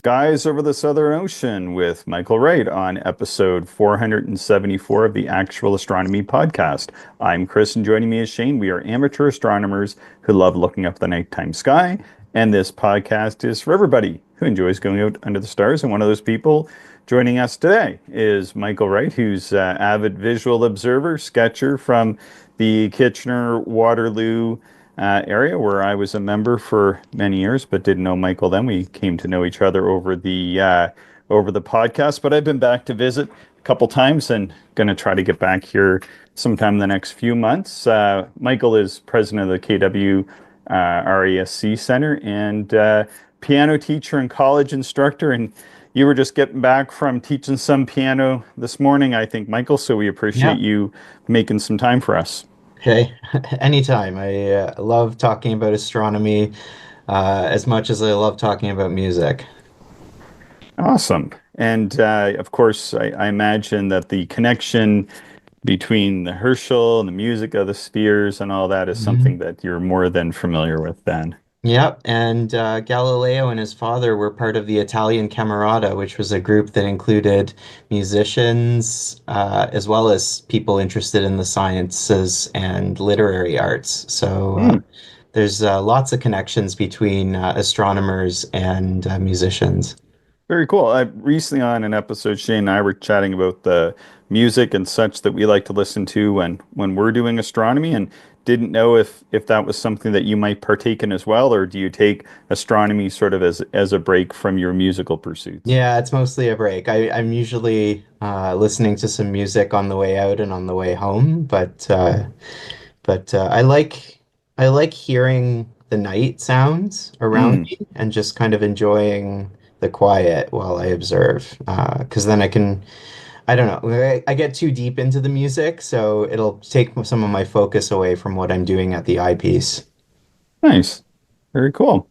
Skies Over the Southern Ocean with Michael Wright on episode 474 of the Actual Astronomy Podcast. I'm Chris, and joining me is Shane. We are amateur astronomers who love looking up the nighttime sky, and this podcast is for everybody who enjoys going out under the stars. And one of those people joining us today is Michael Wright, who's an avid visual observer, sketcher from the Kitchener-Waterloo area where I was a member for many years, but didn't know Michael then. We came to know each other over the podcast. But I've been back to visit a couple times and going to try to get back here sometime in the next few months. Michael is president of the KW RESC Center and piano teacher and college instructor. And you were just getting back from teaching some piano this morning, I think, Michael. So we appreciate Yeah. you making some time for us. Okay. Anytime. I love talking about astronomy as much as I love talking about music. Awesome. And of course, I imagine that the connection between the Herschel and the music of the spheres and all that is something Mhm. that you're more than familiar with then. Yep. And Galileo and his father were part of the Italian Camerata, which was a group that included musicians as well as people interested in the sciences and literary arts. So Hmm. there's lots of connections between astronomers and musicians. Very cool. I recently on an episode, Shane and I were chatting about the music and such that we like to listen to when we're doing astronomy, and didn't know if that was something that you might partake in as well, or do you take astronomy sort of as a break from your musical pursuits? Yeah, it's mostly a break. I'm usually listening to some music on the way out and on the way home, but I like hearing the night sounds around Mm. me and just kind of enjoying the quiet while I observe. Because then I don't know, I get too deep into the music, so it'll take some of my focus away from what I'm doing at the eyepiece. Nice. Very cool.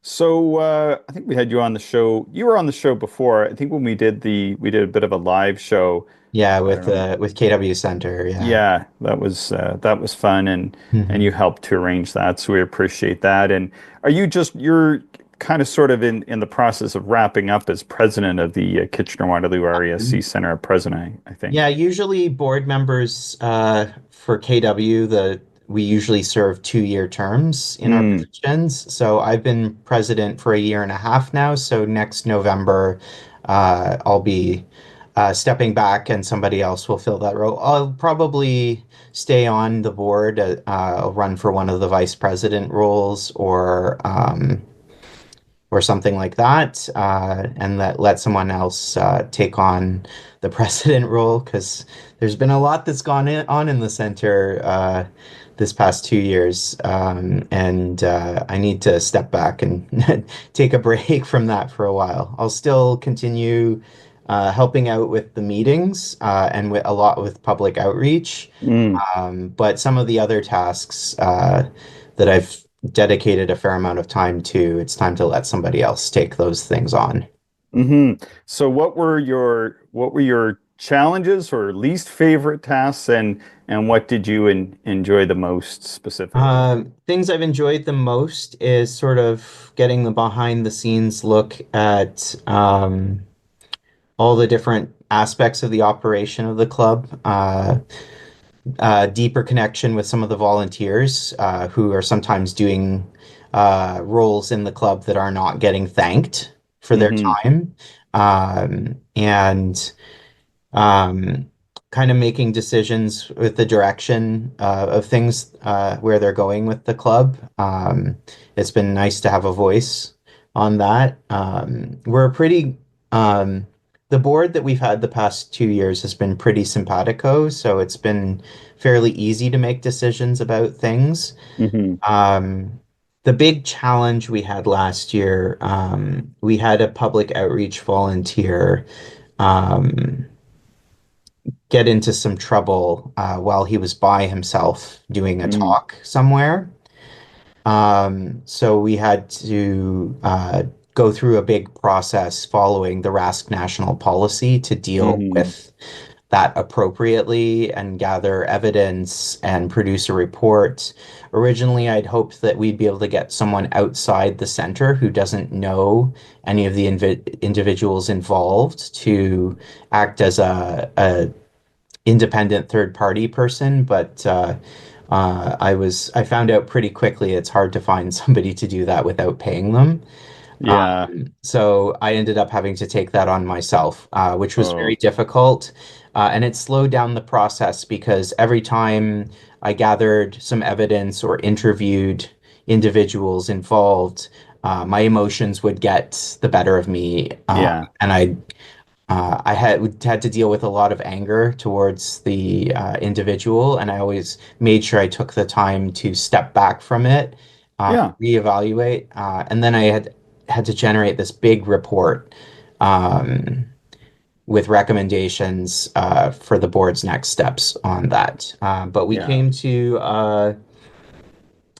So I think we had you on the show. You were on the show before. I think when we did a bit of a live show. Yeah, I don't know. with KW Center. Yeah. Yeah, that was fun, and Mhm. you helped to arrange that, so we appreciate that. And are you just you're kind of sort of in the process of wrapping up as president of the Kitchener-Waterloo RESC Center at present, I think. Yeah, usually board members for KW, we usually serve 2-year terms in our Mm, positions. So I've been president for a year and a half now. So next November, I'll be stepping back and somebody else will fill that role. I'll probably stay on the board. I'll run for one of the vice president roles or something like that, and let someone else take on the president role because there's been a lot that's on in the center this past 2 years, and I need to step back and take a break from that for a while. I'll still continue helping out with the meetings and with a lot with public outreach, mm. but some of the other tasks that I've dedicated a fair amount of time to, it's time to let somebody else take those things on. Hmm. So what were your challenges or least favorite tasks, and what did you enjoy the most specifically? Things I've enjoyed the most is sort of getting the behind the scenes look at all the different aspects of the operation of the club. Deeper connection with some of the volunteers who are sometimes doing roles in the club that are not getting thanked for their Hmm. time. And um, kind of making decisions with the direction of things where they're going with the club. It's been nice to have a voice on that. The board that we've had the past 2 years has been pretty simpatico, so it's been fairly easy to make decisions about things. Hmm. Um, the big challenge we had last year, we had a public outreach volunteer um, get into some trouble while he was by himself doing a Mm. talk somewhere. So we had to go through a big process following the RASC national policy to deal Hmm. with that appropriately and gather evidence and produce a report. Originally, I'd hoped that we'd be able to get someone outside the center who doesn't know any of the individuals involved to act as a independent third party person, but I found out pretty quickly it's hard to find somebody to do that without paying them. Yeah. So I ended up having to take that on myself, which was very Oh, difficult. And it slowed down the process because every time I gathered some evidence or interviewed individuals involved, my emotions would get the better of me, yeah. and I had to deal with a lot of anger towards the individual, and I always made sure I took the time to step back from it, Yeah. reevaluate, and then I had to generate this big report um, with recommendations for the board's next steps on that. But we Yeah. came to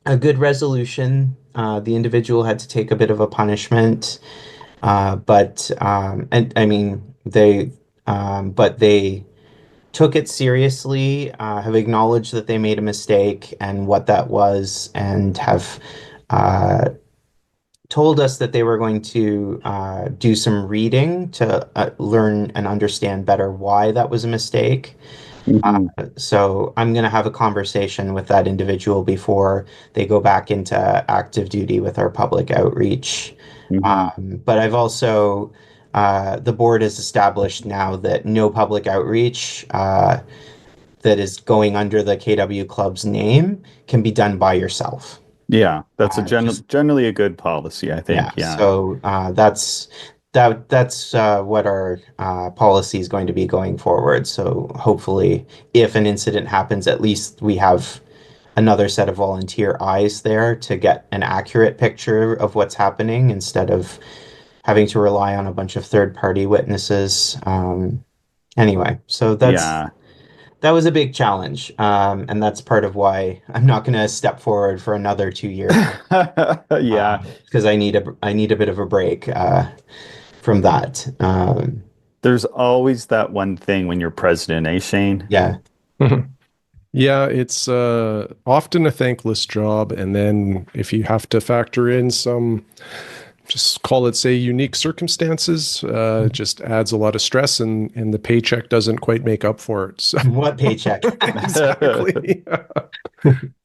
a good resolution. The individual had to take a bit of a punishment, but and I mean but they took it seriously, have acknowledged that they made a mistake and what that was, and have uh, told us that they were going to do some reading to learn and understand better why that was a mistake. Hmm. So I'm going to have a conversation with that individual before they go back into active duty with our public outreach. Hmm. But I've also, the board has established now that no public outreach that is going under the KW Club's name can be done by yourself. Yeah. That's a Just generally a good policy, I yeah, think. Yeah. so that's what our policy is going to be going forward. So hopefully, if an incident happens, at least we have another set of volunteer eyes there to get an accurate picture of what's happening instead of having to rely on a bunch of third-party witnesses. Anyway, so Yeah. that was a big challenge, and that's part of why I'm not going to step forward for another 2 year term Yeah. because I need a bit of a break from that. There's always that one thing when you're president, eh, Shane? Yeah, Yeah, it's often a thankless job. And then if you have to factor in some, just call it, say, unique circumstances, it just adds a lot of stress and the paycheck doesn't quite make up for it. So what paycheck? exactly.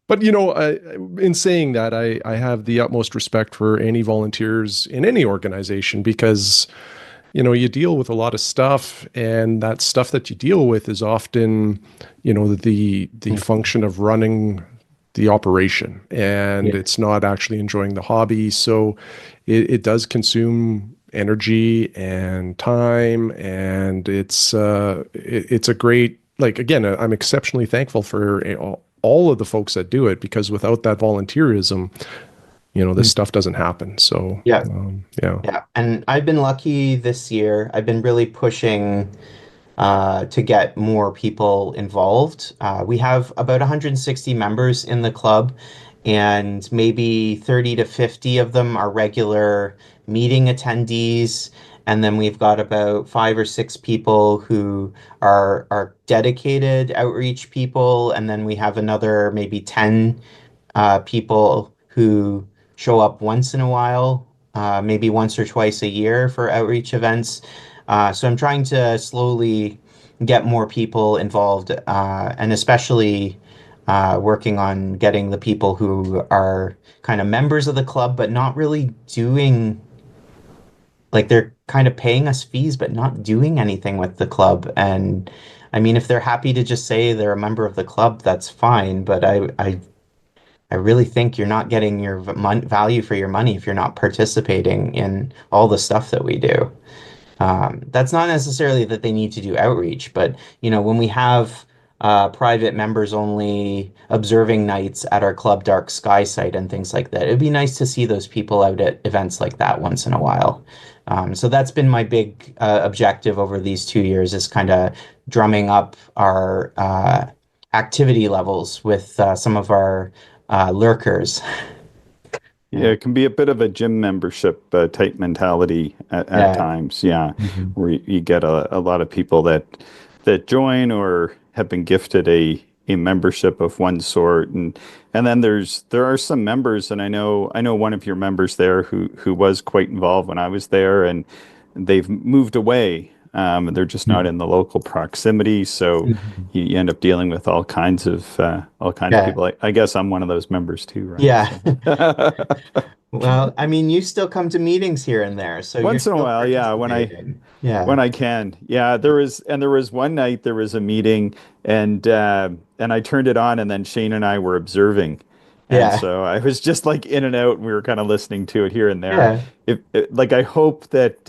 But in saying that, I have the utmost respect for any volunteers in any organization because you deal with a lot of stuff, and that stuff that you deal with is often, the function of running the operation, and Yeah. it's not actually enjoying the hobby. So it does consume energy and time, and it's a great, like, again, I'm exceptionally thankful for all of the folks that do it, because without that volunteerism, this stuff doesn't happen. So Yeah, yeah. yeah. And I've been lucky this year. I've been really pushing to get more people involved. We have about 160 members in the club, and maybe 30 to 50 of them are regular meeting attendees. And then we've got about 5 or 6 people who are dedicated outreach people. And then we have another maybe 10 people who show up once in a while, maybe once or twice a year for outreach events. So I'm trying to slowly get more people involved, and especially working on getting the people who are kind of members of the club, but not really doing, like, they're kind of paying us fees, but not doing anything with the club. And I mean, if they're happy to just say they're a member of the club, that's fine. But I really think you're not getting your value for your money if you're not participating in all the stuff that we do. That's not necessarily that they need to do outreach, but when we have private members only observing nights at our Club Dark Sky site and things like that, it'd be nice to see those people out at events like that once in a while. So that's been my big objective over these 2 years, is kind of drumming up our activity levels with some of our lurkers. Yeah, Yeah. it can be a bit of a gym membership type mentality at Yeah. times. Yeah, Mhm. where you get a lot of people that that join or have been gifted a membership of one sort, and then there are some members, and I know one of your members there who was quite involved when I was there, and they've moved away. They're just not in the local proximity, so Mhm. you end up dealing with all kinds of Yeah. people. I guess I'm one of those members too, right? Yeah. So Well, I mean, you still come to meetings here and there, so you're once in a still while, yeah, participating. Yeah. when I can. Yeah, there was one night there was a meeting, and I turned it on, and then Shane and I were observing. And Yeah. so I was just like in and out, and we were kind of listening to it here and there. Yeah. Like I hope that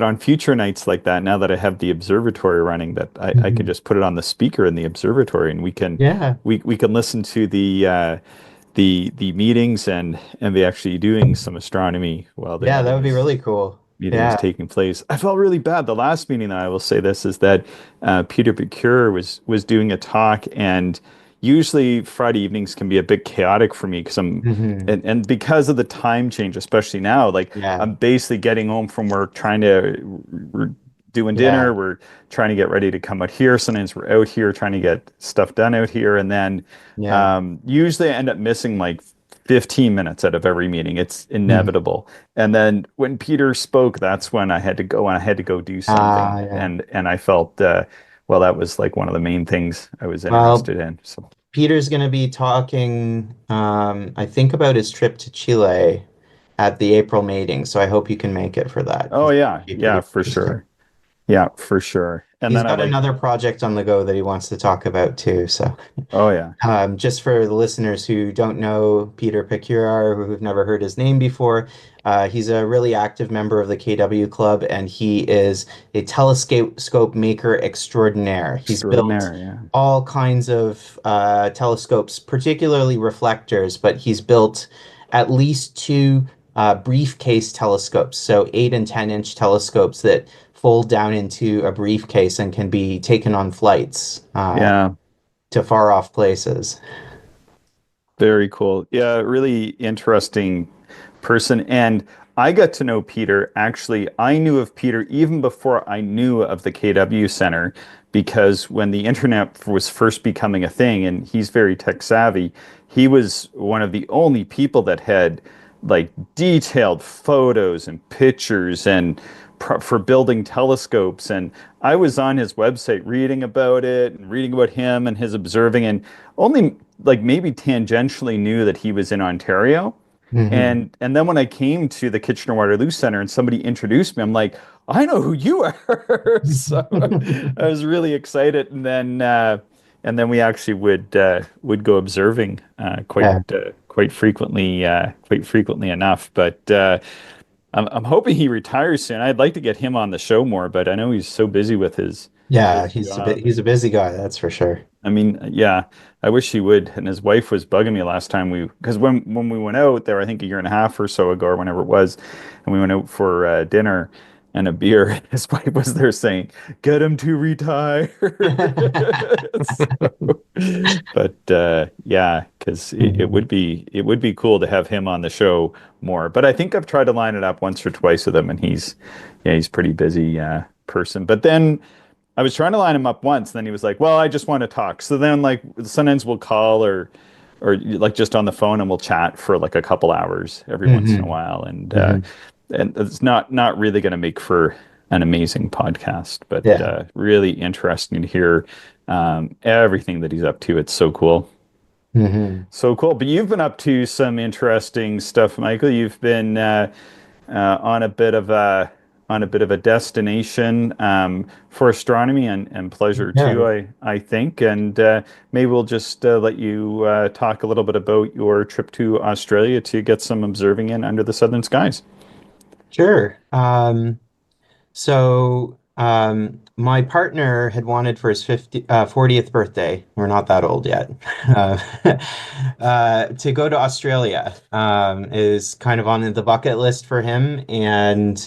on future nights like that, now that I have the observatory running, that I can Mhm. just put it on the speaker in the observatory, and Yeah. we can listen to the meetings and be actually doing some astronomy while the Yeah, that would be meetings really cool. meeting is Yeah. taking place. I felt really bad. The last meeting, though, I will say this, is that Peter Pecure was doing a talk, and usually Friday evenings can be a bit chaotic for me because Hmm. and because of the time change, especially now, like Yeah. I'm basically getting home from work, we're doing dinner, Yeah. we're trying to get ready to come out here. Sometimes we're out here trying to get stuff done out here, and then Yeah. usually I end up missing like 15 minutes out of every meeting. It's Mhm. inevitable. And then when Peter spoke, that's when I had to go, and I had to go do something. Yeah. And I felt well, that was like one of the main things I was Well, interested in. So, Peter's going to be talking, I think, about his trip to Chile at the April meeting, so I hope you can make it for that oh because yeah, it'd be yeah, pretty for interesting. sure. Yeah, for sure. And He's then I got like, another project on the go that he wants to talk about too, so. oh yeah, Just for the listeners who don't know Peter Pecura or who've never heard his name before, he's a really active member of the KW Club, and he is a telescope maker extraordinaire. He's built extraordinary. Yeah, all kinds of telescopes, particularly reflectors, but he's built at least two briefcase telescopes, so 8 and 10 inch telescopes that fold down into a briefcase and can be taken on flights yeah. to far off places. Very cool. Yeah, really interesting person. And I got to know Peter. Actually, I knew of Peter even before I knew of the KW Center, because when the internet was first becoming a thing, and he's very tech savvy, he was one of the only people that had like detailed photos and pictures and for building telescopes. And I was on his website reading about it and reading about him and his observing, and only like maybe tangentially knew that he was in Ontario. Hmm. And then when I came to the Kitchener-Waterloo Center and somebody introduced me, I'm like, I know who you are. So I was really excited. And then we actually would go observing Yeah. quite frequently enough. But I'm hoping he retires soon. I'd like to get him on the show more, but I know he's so busy with Yeah, his job. he's a busy guy, that's for sure. I mean, yeah, I wish he would. And his wife was bugging me last time because when we went out there, I think a year and a half or so ago, or whenever it was, and we went out for dinner and a beer, his wife was there saying, "Get him to retire." So, but yeah, because Mhm. it would be cool to have him on the show more. But I think I've tried to line it up once or twice with him, and he's pretty busy person. But then I was trying to line him up once, and then he was like, "Well, I just want to talk." So then, like, sometimes we'll call or like just on the phone, and we'll chat for like a couple hours every once in a Hmm. while, Hmm. and it's not really going to make for an amazing podcast, but Yeah. really interesting to hear everything that he's up to. It's so cool. Hmm. So cool. But you've been up to some interesting stuff, Michael. You've been on a bit of a destination for astronomy and pleasure Yeah. too, I think. And maybe we'll just let you talk a little bit about your trip to Australia to get some observing in under the southern skies. Sure. My partner had wanted for his 40th birthday, we're not that old yet, uh, to go to Australia, is kind of on the bucket list for him. And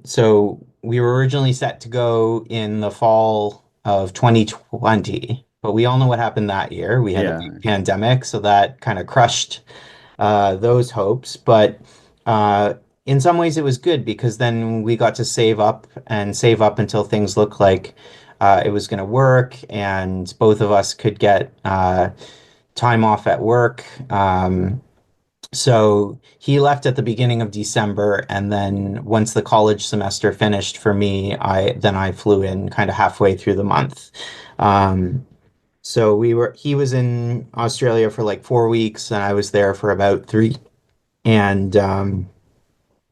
so we were originally set to go in the fall of 2020, but we all know what happened that year. We had a Yeah. big pandemic, so that kind of crushed those hopes. But uh, in some ways it was good because then we got to save up until things looked like it was going to work, and both of us could get time off at work. So he left at the beginning of December, and then once the college semester finished for me, I flew in kind of halfway through the month. Um, so he was in Australia for like 4 weeks, and I was there for about three. And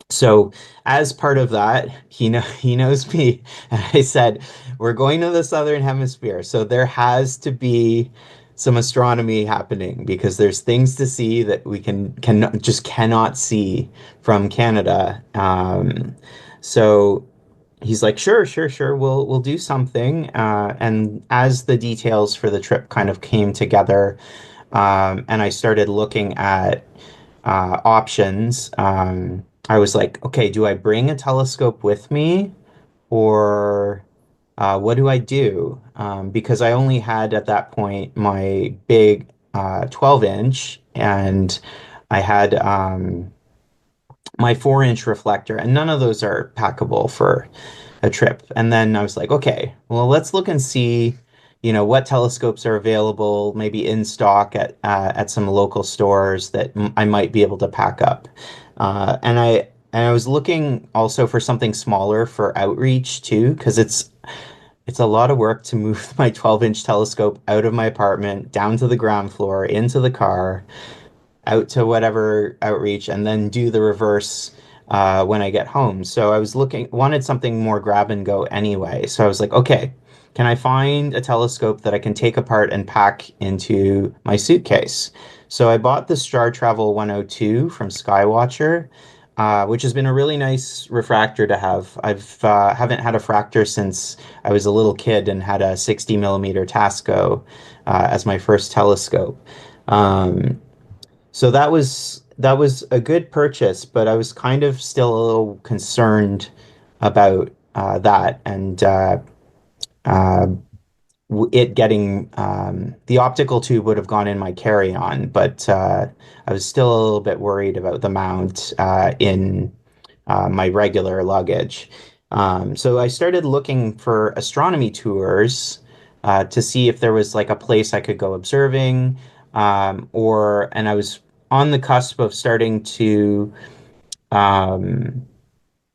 so as part of that, he knows me. And I said, we're going to the Southern Hemisphere, so there has to be some astronomy happening because there's things to see that we can just cannot see from Canada. So he's like, sure, sure, sure, we'll do something. And as the details for the trip kind of came together, and I started looking at options. I was like, okay, do I bring a telescope with me or what do I do? Because I only had at that point my big 12-inch and I had my 4-inch reflector, and none of those are packable for a trip. And then I was like, okay, well, let's look and see, what telescopes are available, maybe in stock at some local stores that I might be able to pack up. And I was looking also for something smaller for outreach too, because it's a lot of work to move my 12-inch telescope out of my apartment, down to the ground floor, into the car, out to whatever outreach, and then do the reverse when I get home. So I was wanted something more grab and go anyway. So I was like, okay, can I find a telescope that I can take apart and pack into my suitcase? So I bought the Star Travel 102 from Skywatcher, which has been a really nice refractor to have. Haven't had a fractor since I was a little kid and had a 60 millimeter Tasco as my first telescope. Um, so that was a good purchase, but I was kind of still a little concerned about that and uh, it getting the optical tube would have gone in my carry-on, but I was still a little bit worried about the mount in my regular luggage. So I started looking for astronomy tours to see if there was like a place I could go observing, and I was on the cusp of starting to um,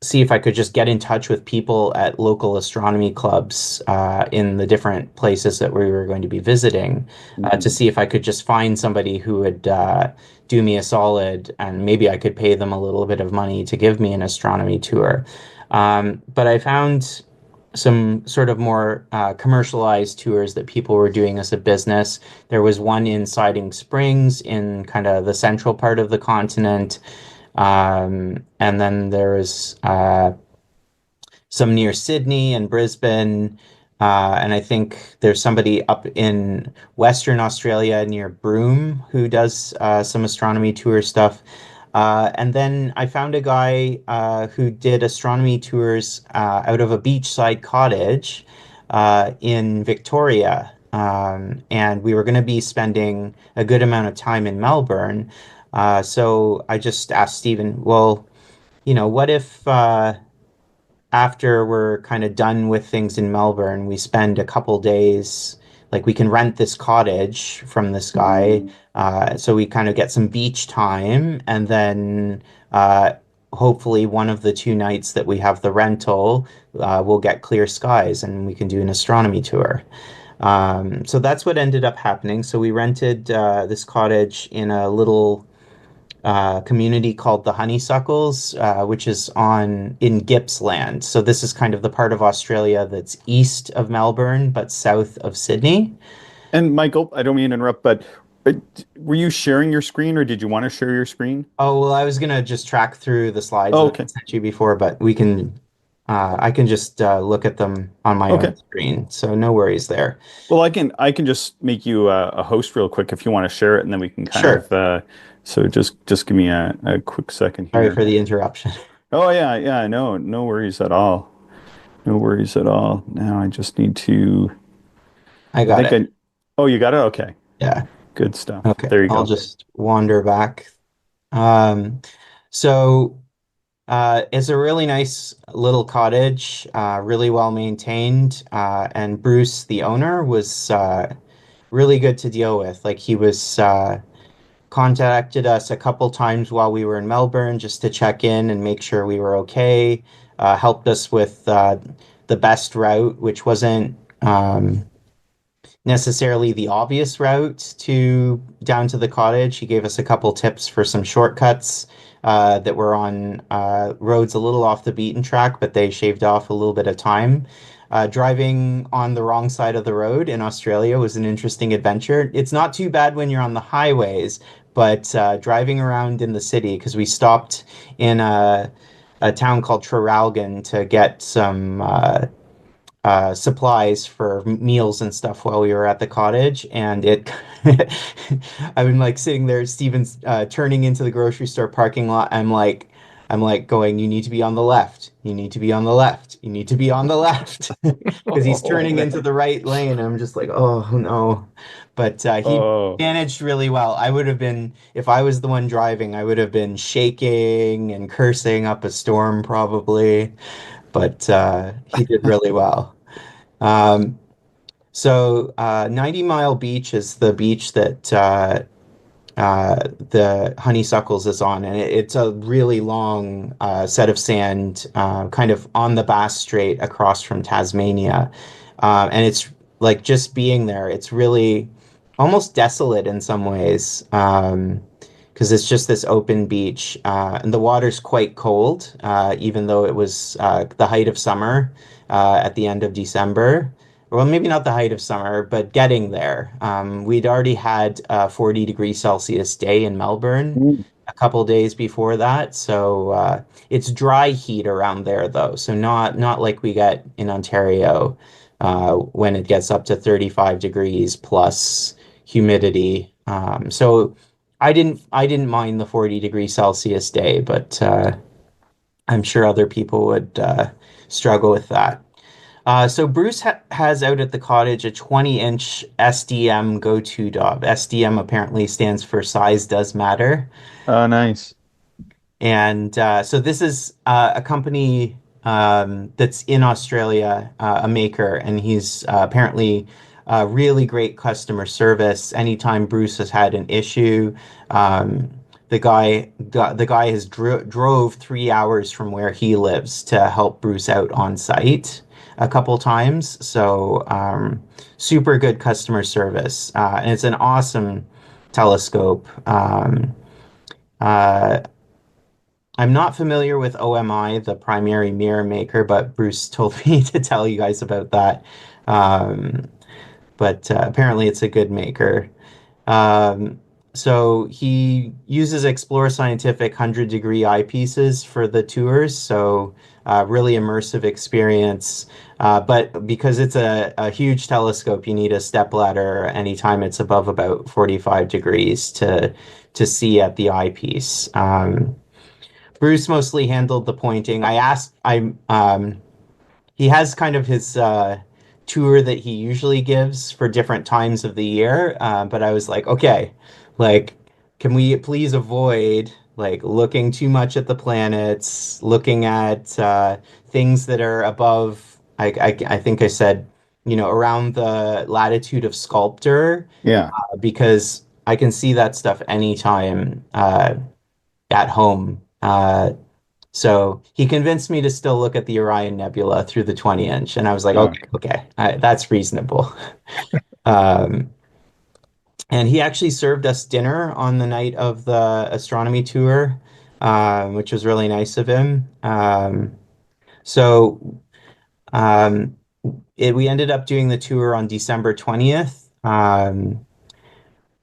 see if I could just get in touch with people at local astronomy clubs in the different places that we were going to be visiting to Mhm. see if I could just find somebody who would do me a solid and maybe I could pay them a little bit of money to give me an astronomy tour. But I found some sort of more commercialized tours that people were doing as a business. There was one in Siding Springs in kind of the central part of the continent. And then there's some near Sydney and Brisbane. And I think there's somebody up in Western Australia near Broome who does some astronomy tour stuff. And then I found a guy who did astronomy tours out of a beachside cottage in Victoria. And we were going to be spending a good amount of time in Melbourne. So I just asked Stephen, well, what if after we're kind of done with things in Melbourne, we spend a couple days, like we can rent this cottage from this guy, so we kind of get some beach time, and then hopefully one of the 2 nights that we have the rental, we'll get clear skies and we can do an astronomy tour. So that's what ended up happening. So we rented this cottage in a little community called the Honeysuckles, which is on in Gippsland. So this is kind of the part of Australia that's east of Melbourne, but south of Sydney. And Michael, I don't mean to interrupt, but were you sharing your screen or did you want to share your screen? Oh, well, I was gonna just track through the slides Oh, that I okay. sent you before, but I can just look at them on my own Okay. screen, so no worries there. Well, I can just make you a host real quick if you want to share it, and then we can kind Sure. of so just give me a quick second Sorry here. for the interruption. Oh yeah, yeah, no worries at all. No worries at all. Now I just need to I I got think it. I Oh, you got it? Okay. Yeah. Good stuff. Okay. There you I'll go. just wander back. Um, so It's a really nice little cottage, really well maintained, and Bruce, the owner, was really good to deal with. Like he was contacted us a couple times while we were in Melbourne just to check in and make sure we were okay. Helped us with the best route, which wasn't necessarily the obvious route to down to the cottage. He gave us a couple tips for some shortcuts that were on roads a little off the beaten track, but they shaved off a little bit of time. Driving on the wrong side of the road in Australia was an interesting adventure. It's not too bad when you're on the highways, but driving around in the city, because we stopped in a town called Traralgon to get some supplies for meals and stuff while we were at the cottage, and it I've been like sitting there, Steven's turning into the grocery store parking lot. I'm like going, you need to be on the left, you need to be on the left, you need to be on the left, because he's turning into the right lane. And I'm just like, oh no. But he Oh, managed really well. I would have been, if I was the one driving, I would have been shaking and cursing up a storm probably, but he did really well. Um, so 90 Mile Beach is the beach that the Honeysuckles is on, and it's a really long set of sand, kind of on the Bass Strait across from Tasmania. And it's like just being there, it's really almost desolate in some ways, because it's just this open beach, and the water's quite cold, even though it was the height of summer at the end of December. Well, maybe not the height of summer, but getting there. We'd already had a 40 degrees Celsius day in Melbourne mm, a couple days before that. So it's dry heat around there, though. So not like we get in Ontario when it gets up to 35 degrees plus humidity. So I didn't mind the 40 degrees Celsius day, but I'm sure other people would struggle with that. So Bruce has out at the cottage a 20-inch SDM go-to dog. SDM apparently stands for size does matter. oh, nice. And so this is a company that's in Australia, a maker, and he's apparently really great customer service. Anytime Bruce has had an issue, um, the guy has drove 3 hours from where he lives to help Bruce out on site a couple times. So super good customer service, and it's an awesome telescope. Uh, I'm not familiar with OMI, the primary mirror maker, but Bruce told me to tell you guys about that. Um, but apparently it's a good maker. Um, so he uses Explore Scientific 100-degree eyepieces for the tours, so really immersive experience. But because it's a huge telescope, you need a stepladder anytime it's above about 45 degrees to see at the eyepiece. Bruce mostly handled the pointing. He has kind of his tour that he usually gives for different times of the year. But I was like, okay, like, can we please avoid like looking too much at the planets, looking at things that are above, I think I said, around the latitude of Sculptor, Yeah. because I can see that stuff anytime at home. So he convinced me to still look at the Orion Nebula through the 20-inch, and I was like, Oh, okay, okay, that's reasonable. Um, and he actually served us dinner on the night of the astronomy tour, which was really nice of him. So um, we ended up doing the tour on December 20th.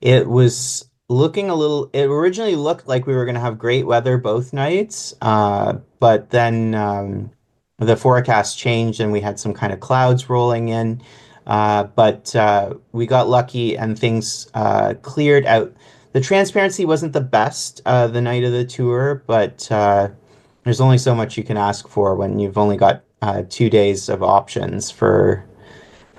It was looking a little, it originally looked like we were going to have great weather both nights, but then the forecast changed and we had some kind of clouds rolling in. But we got lucky and things cleared out. The transparency wasn't the best the night of the tour, but there's only so much you can ask for when you've only got 2 days of options for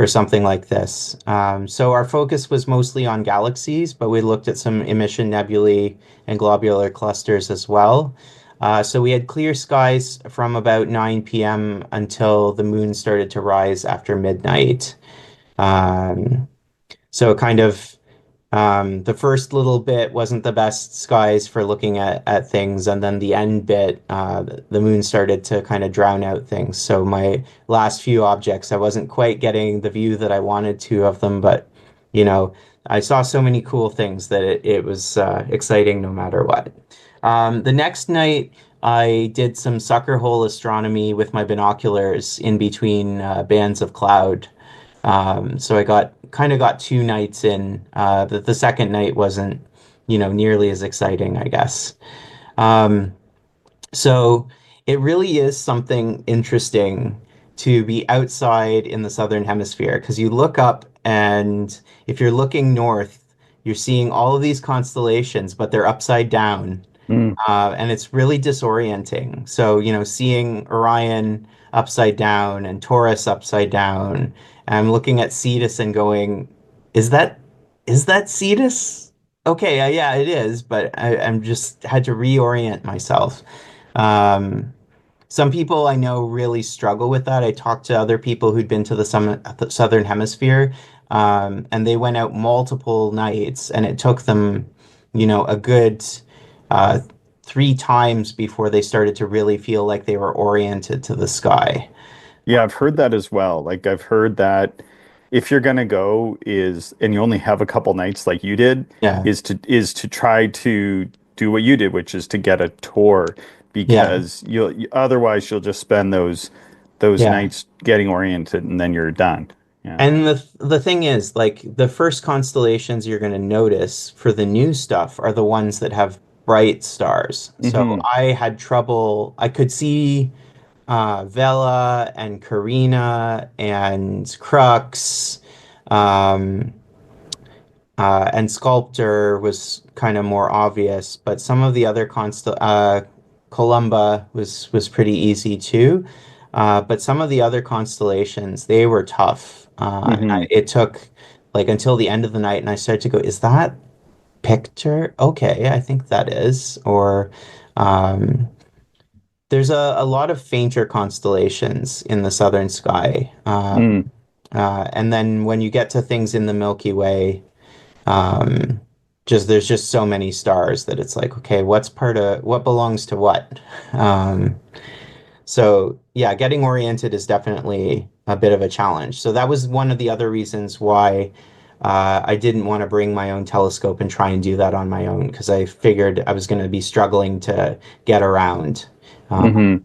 something like this. So our focus was mostly on galaxies, but we looked at some emission nebulae and globular clusters as well. So we had clear skies from about 9 p.m. until the moon started to rise after midnight. Um, so kind of the first little bit wasn't the best skies for looking at things, and then the end bit, the moon started to kind of drown out things. So my last few objects, I wasn't quite getting the view that I wanted to of them, but you know, I saw so many cool things that it was exciting no matter what. The next night, I did some sucker hole astronomy with my binoculars in between bands of cloud. So I got 2 nights in. The second night wasn't, nearly as exciting, I guess. Um, so it really is something interesting to be outside in the Southern Hemisphere because you look up and if you're looking north, you're seeing all of these constellations, but they're upside down. Mm. And it's really disorienting. So, seeing Orion upside down and Taurus upside down, and I'm looking at Cetus and going, is that is that Cetus? Okay, yeah, it is, but I'm just had to reorient myself. Um, some people I know really struggle with that. I talked to other people who'd been to the Southern Hemisphere, and they went out multiple nights, and it took them, a good uh, 3 times before they started to really feel like they were oriented to the sky. Yeah, I've heard that as well. Like I've heard that if you're gonna go is and you only have a couple nights like you did, Yeah, is to try to do what you did, which is to get a tour yeah, because otherwise you'll just spend those yeah. nights getting oriented and then you're done. Yeah. And the thing is, like the first constellations you're going to notice for the new stuff are the ones that have bright stars. So Hmm. I had trouble. I could see Vela and Carina and Crux, um, and Sculptor was kind of more obvious, but some of the other Columba was pretty easy too. But some of the other constellations, they were tough. Hmm. It took like until the end of the night, and I started to go, "Is that Picture? Okay, I think that is." Or um, there's a lot of fainter constellations in the southern sky. Mm. And then when you get to things in the Milky Way, um, there's just so many stars that it's like, okay, what belongs to what? Um, so yeah, getting oriented is definitely a bit of a challenge. So that was one of the other reasons why I didn't want to bring my own telescope and try and do that on my own because I figured I was going to be struggling to get around. Uh, Hmm.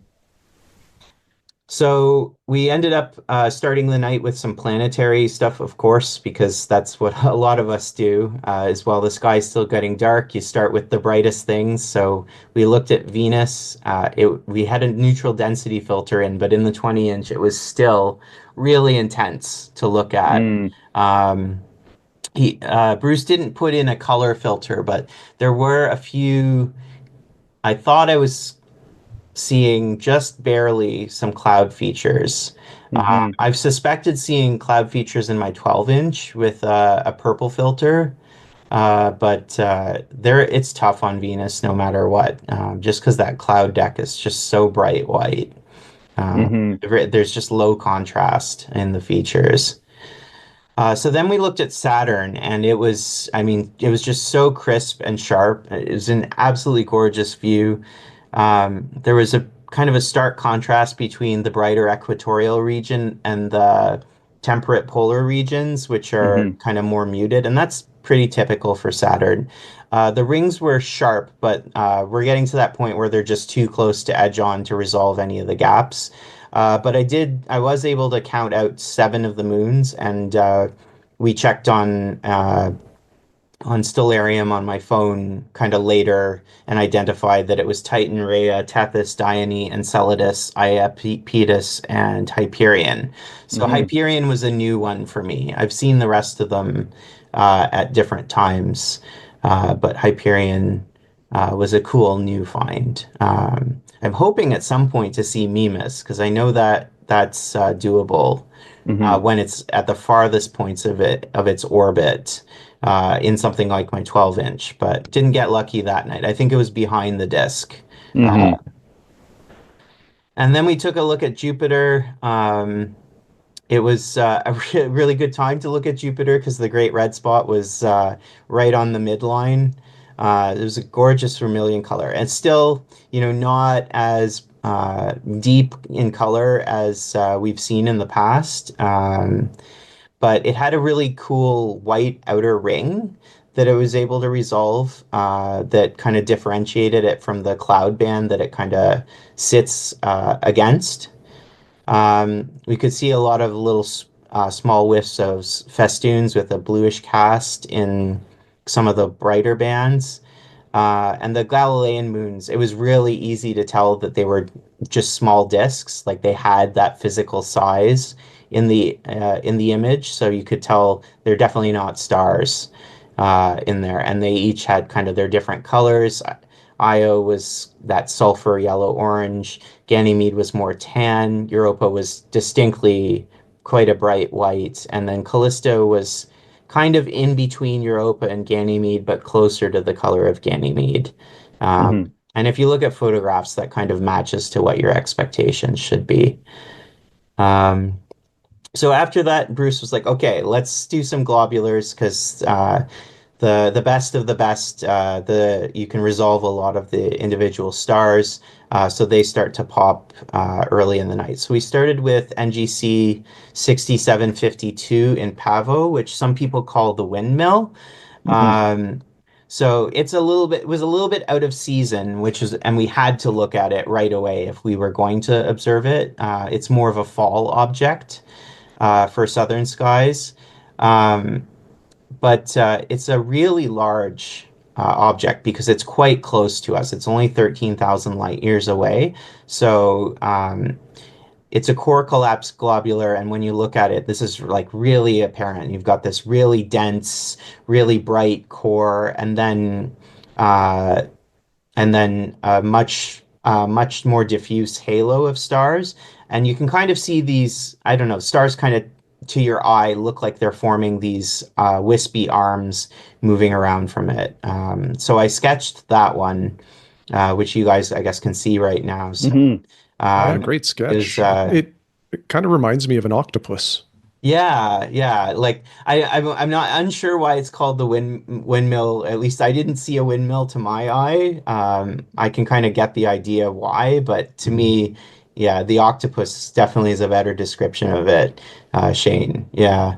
so we ended up starting the night with some planetary stuff, of course, because that's what a lot of us do. As well, the sky's still getting dark. You start with the brightest things. So we looked at Venus. We had a neutral density filter in, but in the 20-inch, it was still really intense to look at. Mm. Um, Bruce didn't put in a color filter, but there were a few. I thought I was seeing just barely some cloud features. Hmm. I've suspected seeing cloud features in my 12-inch with a purple filter, but there it's tough on Venus no matter what, just because that cloud deck is just so bright white. Uh, Hmm. there's just low contrast in the features. So then we looked at Saturn, and I mean, it was just so crisp and sharp. It was an absolutely gorgeous view. There was a kind of a stark contrast between the brighter equatorial region and the temperate polar regions, which are Hmm. kind of more muted, and that's pretty typical for Saturn. The rings were sharp, but we're getting to that point where they're just too close to edge on to resolve any of the gaps. But I was able to count out 7 of the moons, and we checked on Stellarium on my phone kind of later and identified that it was Titan, Rhea, Tethys, Dione, Enceladus, Iapetus, and Hyperion. So Hmm. Hyperion was a new one for me. I've seen the rest of them at different times, but Hyperion was a cool new find. I'm hoping at some point to see Mimas because I know that that's doable Hmm. when it's at the farthest points of its orbit in something like my 12-inch, but didn't get lucky that night. I think it was behind the disk. Hmm. And then we took a look at Jupiter. It was a really good time to look at Jupiter because the Great Red Spot was right on the midline. It was a gorgeous vermilion color, and still, not as deep in color as we've seen in the past. But it had a really cool white outer ring that it was able to resolve that kind of differentiated it from the cloud band that it kind of sits against. We could see a lot of little small whiffs of festoons with a bluish cast in some of the brighter bands. And the Galilean moons, it was really easy to tell that they were just small disks, like they had that physical size in the image, so you could tell they're definitely not stars in there, and they each had kind of their different colors. Io was that sulfur yellow orange. Ganymede was more tan. Europa was distinctly quite a bright white, and then Callisto was kind of in between Europa and Ganymede, but closer to the color of Ganymede. Hmm. And if you look at photographs, that kind of matches to what your expectations should be. Um, so after that, Bruce was like, "Okay, let's do some globulars because the best of the best, the you can resolve a lot of the individual stars, so they start to pop early in the night." So we started with NGC 6752 in Pavo, which some people call the windmill. Hmm. Um, so it was a little bit out of season, and we had to look at it right away if we were going to observe it. It's more of a fall object for southern skies. Um, but it's a really large object because it's quite close to us. It's only 13,000 light years away. So it's a core collapse globular. And when you look at it, this is like really apparent. You've got this really dense, really bright core, uh, and then a much more diffuse halo of stars. And you can kind of see these, I don't know, stars kind of to your eye look like they're forming these wispy arms moving around from it. So I sketched that one, which you guys, I guess, can see right now. So Hmm. Yeah, um, great is sketch. It kind of reminds me of an octopus. yeah, yeah. Like I'm not unsure why it's called the windmill. At least I didn't see a windmill to my eye. I can kind of get the idea why, but to me, yeah, the octopus definitely is a better description of it. Shane, yeah.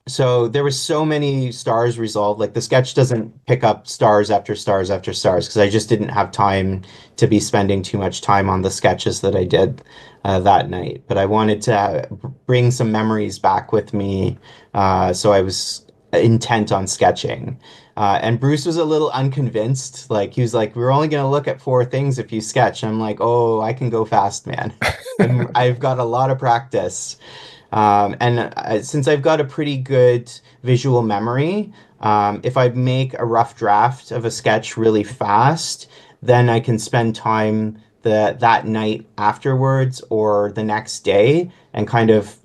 So there was so many stars resolved. Like the sketch doesn't pick up stars after stars after stars because I just didn't have time to be spending too much time on the sketches that I did that night. But I wanted to bring some memories back with me, so I was intent on sketching. And Bruce was a little unconvinced. Like he was like, "We're only going to look at four things if you sketch." I'm like, "Oh, I can go fast, man. I've got a lot of practice." And since I've got a pretty good visual memory, if I make a rough draft of a sketch really fast, then I can spend time that night afterwards or the next day and kind of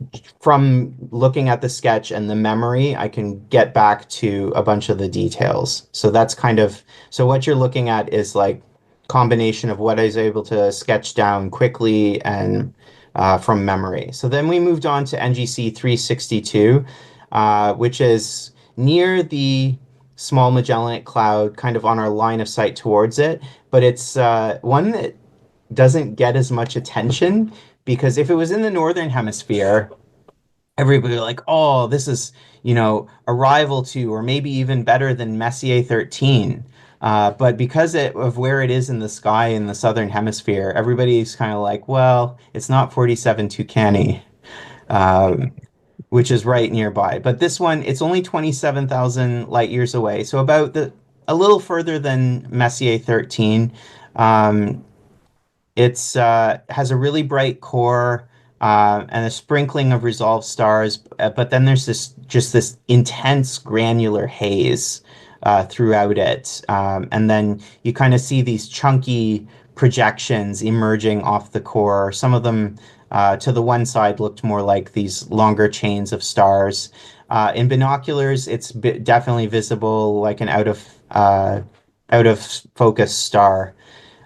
from looking at the sketch and the memory, I can get back to a bunch of the details. So that's kind of so what you're looking at is like combination of what I was able to sketch down quickly and from memory. So then we moved on to NGC 362, which is near the Small Magellanic Cloud, kind of on our line of sight towards it. But it's one that doesn't get as much attention because if it was in the Northern Hemisphere, everybody like, oh, this is, a rival to, or maybe even better than Messier 13. But because of where it is in the sky in the Southern Hemisphere, everybody's kind of like, well, it's not 47 Tucani, um, which is right nearby. But this one, it's only 27,000 light years away. So a little further than Messier 13. Um, it's has a really bright core and a sprinkling of resolved stars, but then there's this intense granular haze throughout it, and then you kind of see these chunky projections emerging off the core. Some of them to the one side looked more like these longer chains of stars. In binoculars, it's definitely visible like an out of focus star.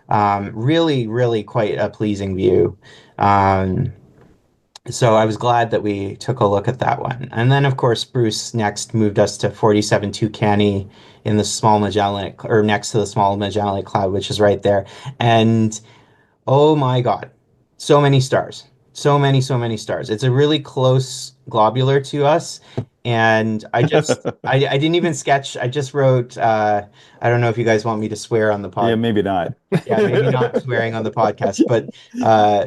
Really, really quite a pleasing view. Um, so I was glad that we took a look at that one. And then, of course, Bruce next moved us to 47 Tucani in the Small Magellanic, or next to the Small Magellanic Cloud, which is right there. And oh my God, so many stars. So many stars. It's a really close globular to us. And I didn't even sketch. I just wrote, I don't know if you guys want me to swear on the Yeah, pod. maybe not. Yeah, maybe not swearing on the podcast, but uh,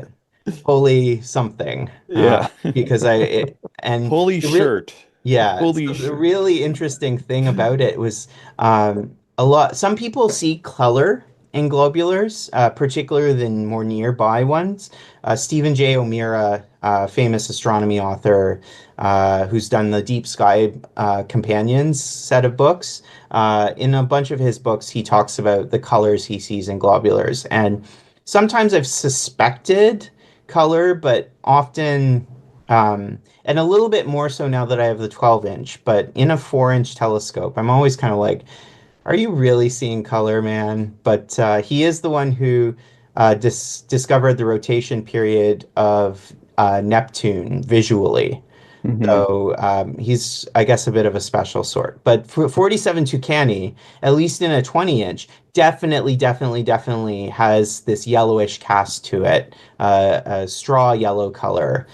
holy something. Yeah. Because and Holy the real, shirt. yeah, Holy so the shirt. really interesting thing about it was a lot. Some people see color in globulars, particularly than more nearby ones. Stephen J. O'Meara, famous astronomy author, who's done the Deep Sky Companions set of books. In a bunch of his books, he talks about the colors he sees in globulars, and sometimes I've suspected color, but often. And a little bit more so now that I have the 12 inch, but in a 4-inch telescope, I'm always kind of like, are you really seeing color, man? But he is the one who discovered the rotation period of Neptune visually. Hmm. So he's, I guess, a bit of a special sort. But for 47 Tucani, at least in a 20-inch, definitely has this yellowish cast to it, a straw yellow color.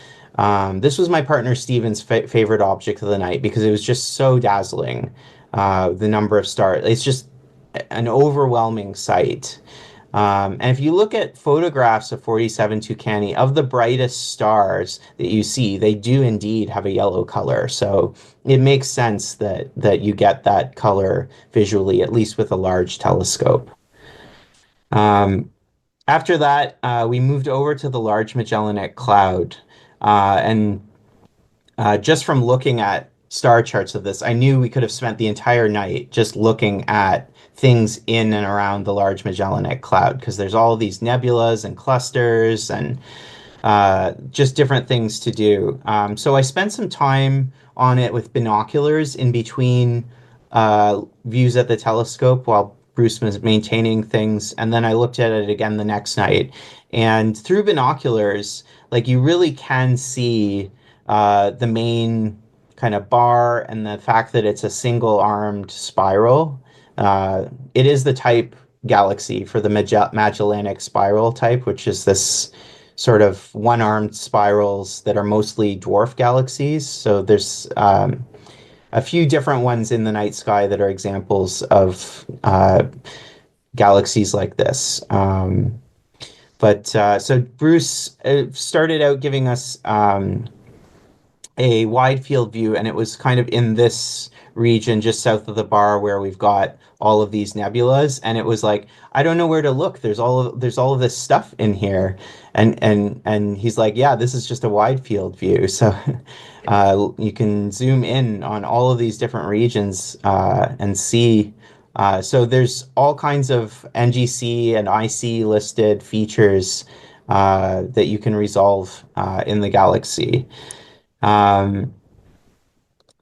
This was my partner Steven's favorite object of the night because it was just so dazzling. The number of stars, it's just an overwhelming sight. And if you look at photographs of 47 Tucani, of the brightest stars that you see, they do indeed have a yellow color. So it makes sense that you get that color visually, at least with a large telescope. Um, After that, we moved over to the Large Magellanic Cloud. And just from looking at star charts of this, I knew we could have spent the entire night just looking at things in and around the Large Magellanic Cloud because there's all these nebulas and clusters and just different things to do. So I spent some time on it with binoculars in between views at the telescope while Bruce was maintaining things, and then I looked at it again the next night. And through binoculars, like you really can see the main kind of bar and the fact that it's a single-armed spiral. It is the type galaxy for the Magellanic spiral type, which is this sort of one-armed spirals that are mostly dwarf galaxies. So there's a few different ones in the night sky that are examples of galaxies like this. But so Bruce started out giving us a wide field view, and it was kind of in this region just south of the bar where we've got all of these nebulas, and it was like I don't know where to look. There's all of this stuff in here, and he's like, yeah, this is just a wide field view, so you can zoom in on all of these different regions and see. So there's all kinds of NGC and IC listed features that you can resolve in the galaxy. Um,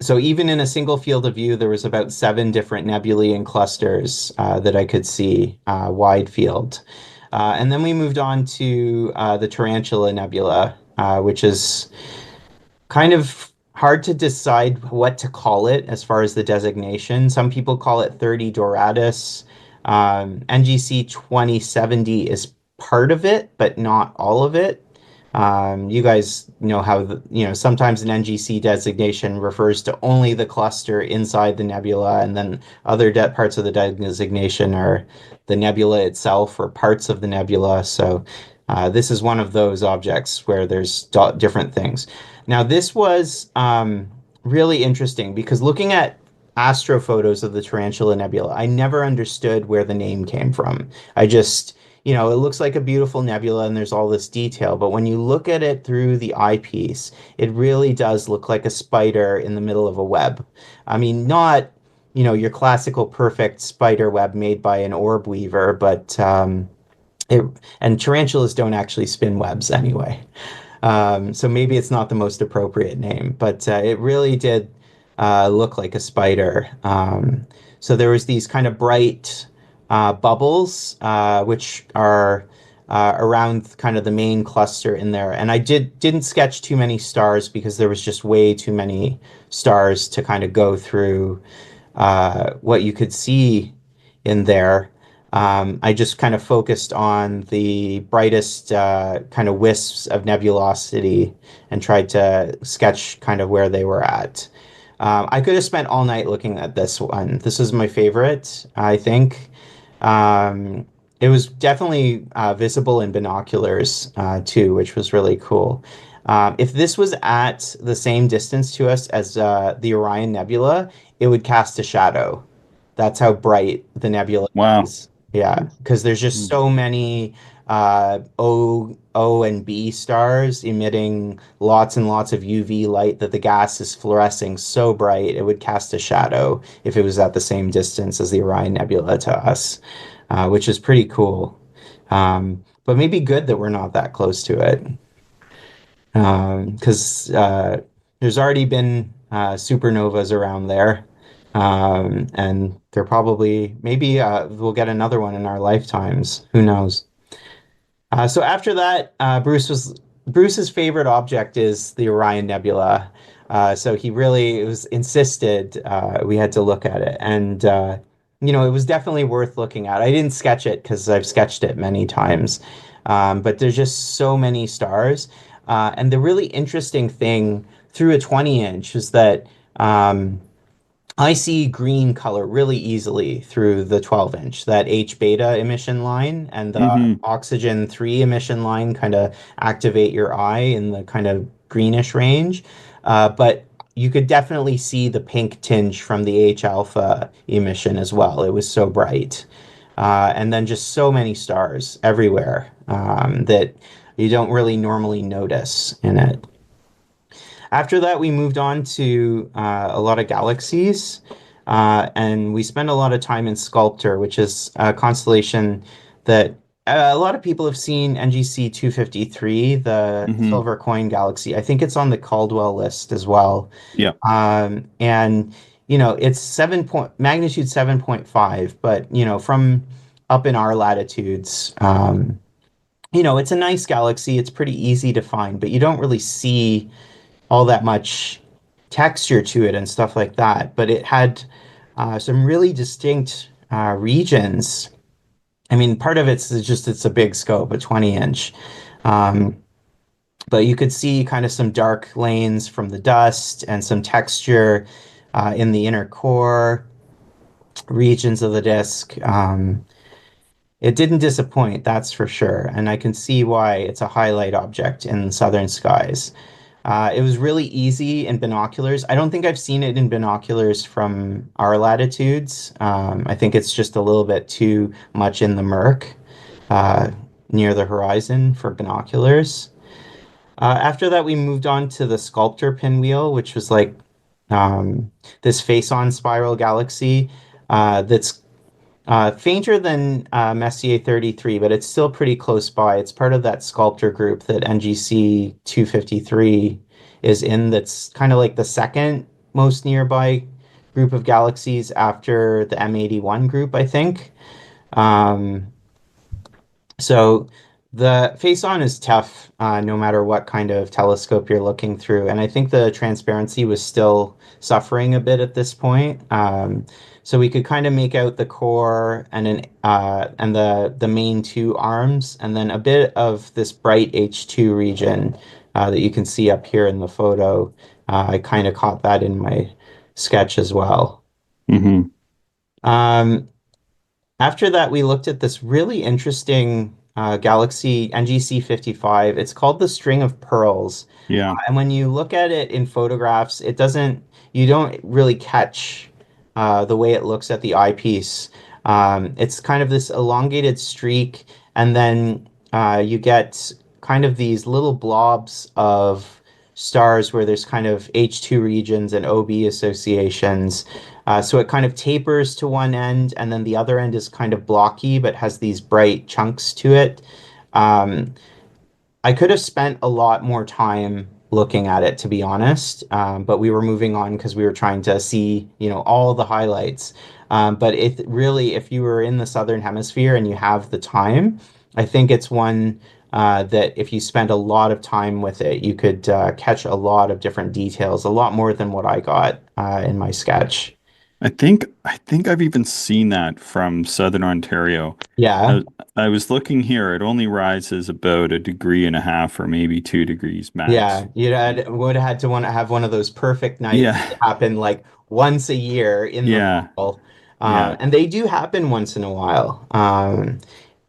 so even in a single field of view, there was about 7 different nebulae and clusters that I could see wide field. And then we moved on to the Tarantula Nebula, which is kind of hard to decide what to call it as far as the designation. Some people call it 30 Doradus. NGC 2070 is part of it, but not all of it. You guys know how sometimes an NGC designation refers to only the cluster inside the nebula, and then other parts of the designation are the nebula itself or parts of the nebula. So this is one of those objects where there's different things. Now, this was really interesting because looking at astrophotos of the Tarantula Nebula, I never understood where the name came from. I just, it looks like a beautiful nebula and there's all this detail, but when you look at it through the eyepiece, it really does look like a spider in the middle of a web. I mean, not, your classical perfect spider web made by an orb weaver, but it, and tarantulas don't actually spin webs anyway. So maybe it's not the most appropriate name, but it really did look like a spider. So there was these kind of bright bubbles, which are around kind of the main cluster in there. And I didn't sketch too many stars because there was just way too many stars to kind of go through what you could see in there. I just kind of focused on the brightest kind of wisps of nebulosity and tried to sketch kind of where they were at. I could have spent all night looking at this one. This is my favorite, I think. It was definitely visible in binoculars too, which was really cool. If this was at the same distance to us as the Orion Nebula, it would cast a shadow. That's how bright the nebula Wow. is. Yeah, because there's just so many O and B stars emitting lots and lots of UV light that the gas is fluorescing so bright it would cast a shadow if it was at the same distance as the Orion Nebula to us, which is pretty cool. But maybe good that we're not that close to it, because there's already been supernovas around there, and they're probably maybe we'll get another one in our lifetimes. Who knows? So after that, Bruce's favorite object is the Orion Nebula. So he really was insisted we had to look at it, and it was definitely worth looking at. I didn't sketch it because I've sketched it many times, but there's just so many stars. And the really interesting thing through a 20 inch is that I see green color really easily through the 12 inch, that H beta emission line and the Hmm. oxygen 3 emission line kind of activate your eye in the kind of greenish range. But you could definitely see the pink tinge from the H alpha emission as well. It was so bright. And then just so many stars everywhere that you don't really normally notice in it. After that, we moved on to a lot of galaxies, and we spent a lot of time in Sculptor, which is a constellation that a lot of people have seen NGC 253, the Hmm. Silver Coin Galaxy. I think it's on the Caldwell list as well. Yeah. And it's magnitude 7.5, but from up in our latitudes, it's a nice galaxy. It's pretty easy to find, but you don't really see all that much texture to it and stuff like that. But it had some really distinct regions. I mean, part of it's a big scope, a 20 inch. Um, but you could see kind of some dark lanes from the dust and some texture in the inner core regions of the disk. It didn't disappoint, that's for sure. And I can see why it's a highlight object in southern skies. It was really easy in binoculars. I don't think I've seen it in binoculars from our latitudes. I think it's just a little bit too much in the murk uh, near the horizon for binoculars. After that, we moved on to the Sculptor pinwheel, which was like this face-on spiral galaxy that's fainter than Messier 33, but it's still pretty close by. It's part of that sculptor group that NGC 253 is in, that's kind of like the second most nearby group of galaxies after the M81 group, I think. Um, so the face-on is tough, no matter what kind of telescope you're looking through, and I think the transparency was still suffering a bit at this point. So we could kind of make out the core and the main two arms, and then a bit of this bright H2 region that you can see up here in the photo. I kind of caught that in my sketch as well. Hmm. Um, After that, we looked at this really interesting galaxy, NGC 55. It's called the String of Pearls. Yeah. And when you look at it in photographs, you don't really catch the way it looks at the eyepiece. It's kind of this elongated streak, and then you get kind of these little blobs of stars where there's kind of H2 regions and OB associations. So it kind of tapers to one end, and then the other end is kind of blocky but has these bright chunks to it. Um, I could have spent a lot more time looking at it, to be honest. But we were moving on because we were trying to see, all the highlights. But it really, if you were in the Southern Hemisphere and you have the time, I think it's one that if you spent a lot of time with it, you could catch a lot of different details, a lot more than what I got in my sketch. I think I've even seen that from Southern Ontario. Yeah. I, I was looking here, it only rises about a degree and a half or maybe 2 degrees max. Yeah, would have had to want to have one of those perfect nights Yeah, that happen like once a year in the yeah, fall. yeah. And they do happen once in a while.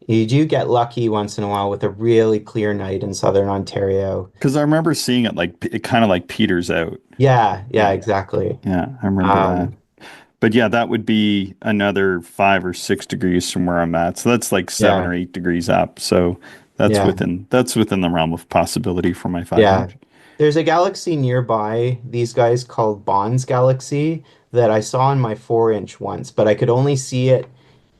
You do get lucky once in a while with a really clear night in Southern Ontario. Because I remember seeing it like it kind of like peters out. Yeah, yeah, Yeah, exactly. yeah, I remember that. Um, But yeah, that would be another 5 or 6 degrees from where I'm at. So that's like seven yeah, or 8 degrees up. So yeah, that's within the realm of possibility for my yeah. 5 inch. There's a galaxy nearby, these guys called Bond's Galaxy, that I saw in my 4-inch once, but I could only see it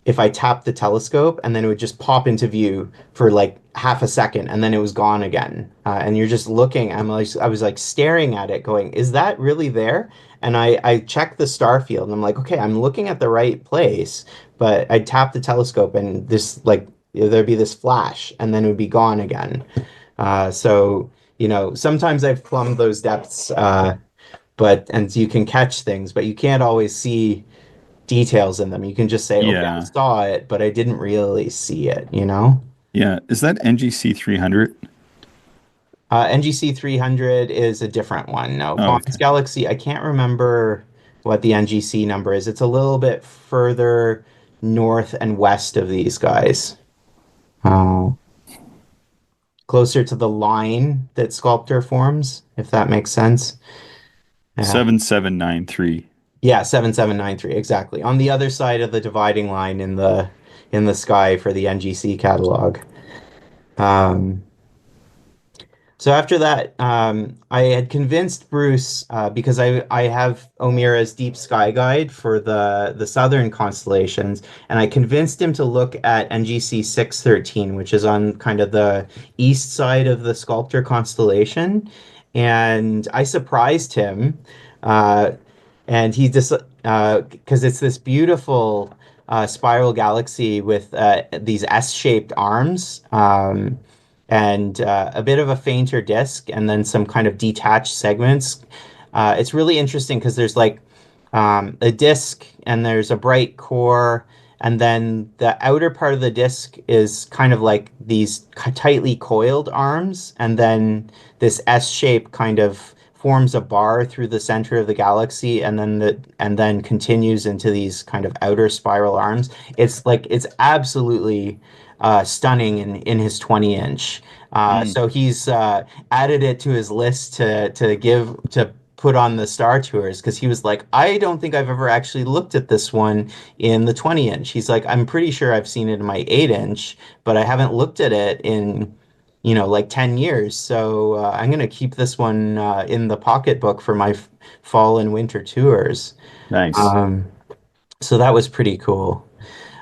if I tapped the telescope and then it would just pop into view for like half a second and then it was gone again. And you're just looking, I was like staring at it going, is that really there? And I checked the star field and I'm like, okay, I'm looking at the right place, but I'd tap the telescope and this like there'd be this flash and then it would be gone again. So, sometimes I've plumbed those depths, and you can catch things, but you can't always see details in them. You can just say, okay, I Yeah. saw it, but I didn't really see it? Yeah. Is that NGC 300? NGC 300 is a different one. No, Oh, Bond's okay. Galaxy, I can't remember what the NGC number is. It's a little bit further north and west of these guys. Uh, Closer to the line that Sculptor forms, if that makes sense. Yeah. 7793. Yeah, 7793, exactly. On the other side of the dividing line in the sky for the NGC catalog. Um, So after that, I had convinced Bruce because I have Omira's Deep Sky Guide for the southern constellations, and I convinced him to look at NGC 613, which is on kind of the east side of the Sculptor constellation, and I surprised him, uh, and he just because it's this beautiful spiral galaxy with these S-shaped arms. And a bit of a fainter disk, and then some kind of detached segments. It's really interesting because there's like a disk, and there's a bright core, and then the outer part of the disk is kind of like these tightly coiled arms, and then this S shape kind of forms a bar through the center of the galaxy, and then continues into these kind of outer spiral arms. It's absolutely stunning in his 20-inch. Mm, So he's added it to his list to put on the Star Tours because he was like, I don't think I've ever actually looked at this one in the 20-inch. He's like, I'm pretty sure I've seen it in my 8-inch, but I haven't looked at it in, like 10 years. So I'm gonna keep this one in the pocketbook for my fall and winter tours. nice. Um, so that was pretty cool.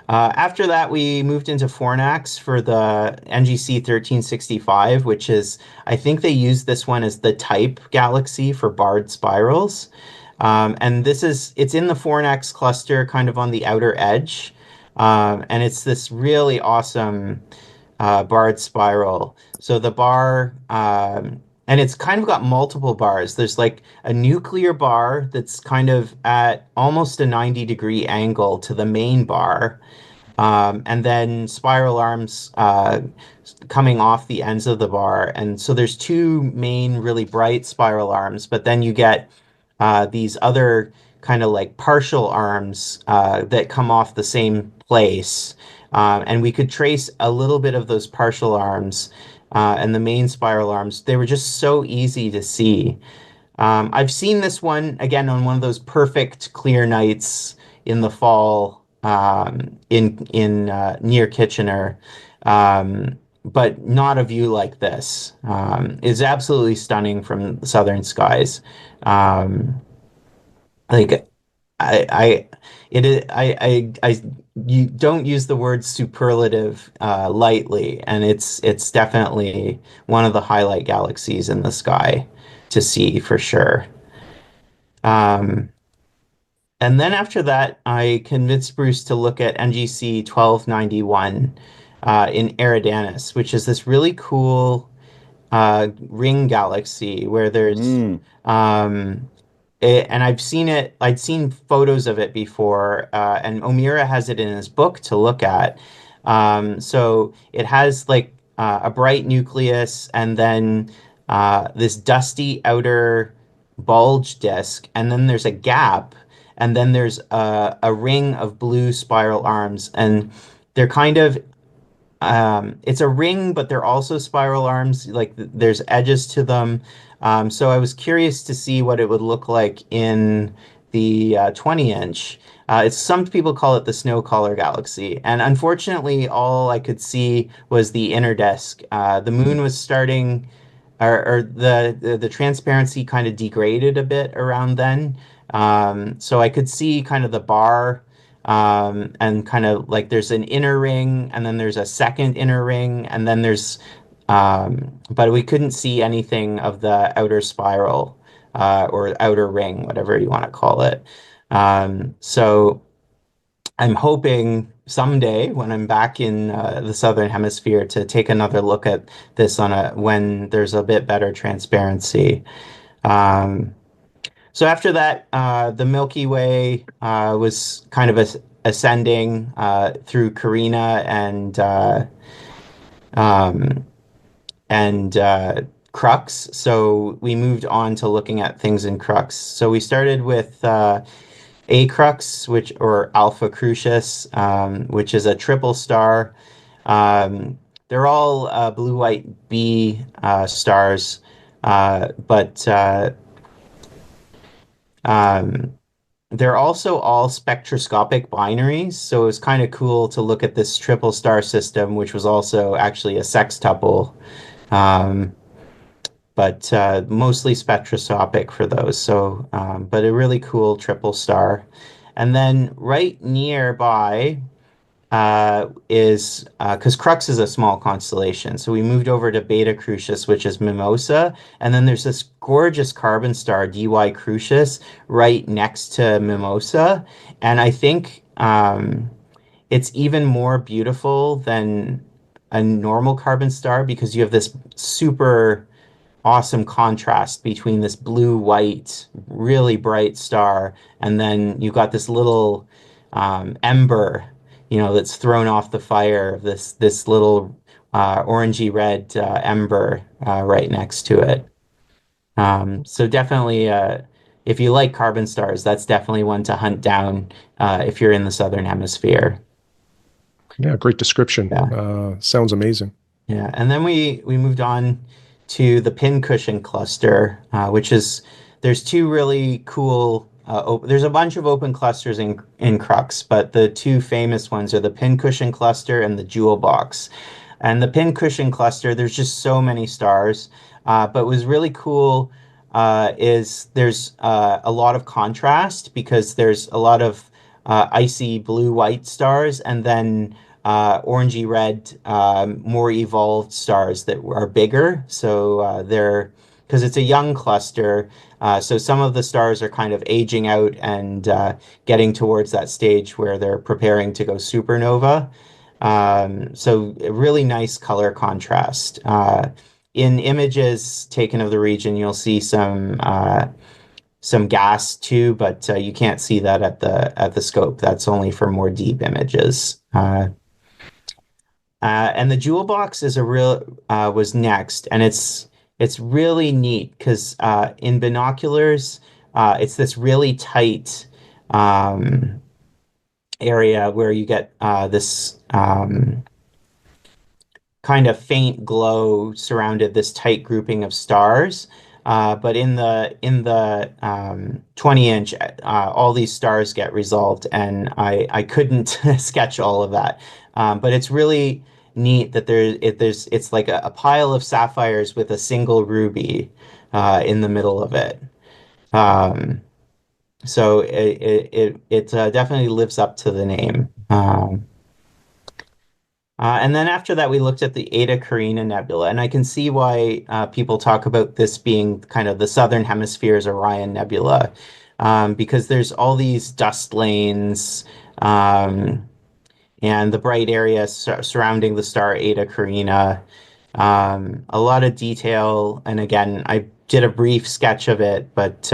After that, we moved into Fornax for the NGC 1365, which is, I think they use this one as the type galaxy for barred spirals. And it's in the Fornax cluster, kind of on the outer edge. And it's this really awesome barred spiral. So the bar, and it's kind of got multiple bars. There's like a nuclear bar that's kind of at almost a 90-degree angle to the main bar. And then spiral arms coming off the ends of the bar. And so there's two main really bright spiral arms, but then you get these other kind of like partial arms that come off the same place. And we could trace a little bit of those partial arms and the main spiral arms. They were just so easy to see. I've seen this one again on one of those perfect clear nights in the fall in near Kitchener, but not a view like this. It's absolutely stunning from the southern skies. Um, like I it is, you don't use the word superlative lightly, and it's definitely one of the highlight galaxies in the sky to see for sure. Um, and then after that, I convinced Bruce to look at NGC 1291 in Eridanus, which is this really cool ring galaxy where there's Mm. um, and I've seen it, I'd seen photos of it before, and O'Meara has it in his book to look at. So it has like a bright nucleus and then this dusty outer bulge disk, and then there's a gap, and then there's a ring of blue spiral arms, and they're kind of it's a ring, but they're also spiral arms. Like there's edges to them. So I was curious to see what it would look like in the 20 inch. It's some people call it the snow collar galaxy, and unfortunately, all I could see was the inner disk. The moon was starting, or the transparency kind of degraded a bit around then. So I could see kind of the bar and kind of like there's an inner ring and then there's a second inner ring and then there's but we couldn't see anything of the outer spiral or outer ring, whatever you want to call it. So I'm hoping someday when I'm back in the Southern Hemisphere to take another look at this on a when there's a bit better transparency. Um, so after that, the Milky Way was kind of ascending through Carina um, and Crux. So we moved on to looking at things in Crux. So we started with A Crux, which or Alpha Crucius, which is a triple star. They're all blue-white B stars, but um, they're also all spectroscopic binaries, so it was kind of cool to look at this triple star system, which was also actually a sextuple, um, but mostly spectroscopic for those. So, but a really cool triple star. And then right nearby is because Crux is a small constellation. So we moved over to Beta Crucius, which is Mimosa. And then there's this gorgeous carbon star, DY Crucius, right next to Mimosa. And I think it's even more beautiful than a normal carbon star because you have this super awesome contrast between this blue white, really bright star, and then you've got this little ember, that's thrown off the fire, this little orangey red ember right next to it. So definitely, if you like carbon stars, that's definitely one to hunt down if you're in the Southern Hemisphere. Yeah, great description. Yeah. Sounds amazing. Yeah, and then we moved on to the pincushion cluster, which is there's two really cool. There's a bunch of open clusters in Crux, but the two famous ones are the pincushion cluster and the jewel box. And the pincushion cluster, there's just so many stars. But was really cool is there's a lot of contrast because there's a lot of icy blue-white stars, and then orangey red, more evolved stars that are bigger. So they're because it's a young cluster. So some of the stars are kind of aging out and getting towards that stage where they're preparing to go supernova. So a really nice color contrast. In images taken of the region, you'll see some gas too, but you can't see that at the scope. That's only for more deep images. And the jewel box is a real was next, and it's really neat because in binoculars, it's this really tight um, area where you get this kind of faint glow surrounded this tight grouping of stars. But in the 20 inch, all these stars get resolved, and I couldn't sketch all of that. But it's really neat that it's like a pile of sapphires with a single ruby in the middle of it. Um, So it definitely lives up to the name. And then after that, we looked at the Eta Carina Nebula, and I can see why people talk about this being kind of the Southern Hemisphere's Orion Nebula, because there's all these dust lanes, um, and the bright area surrounding the star Eta Carina. A lot of detail, and again, I did a brief sketch of it, but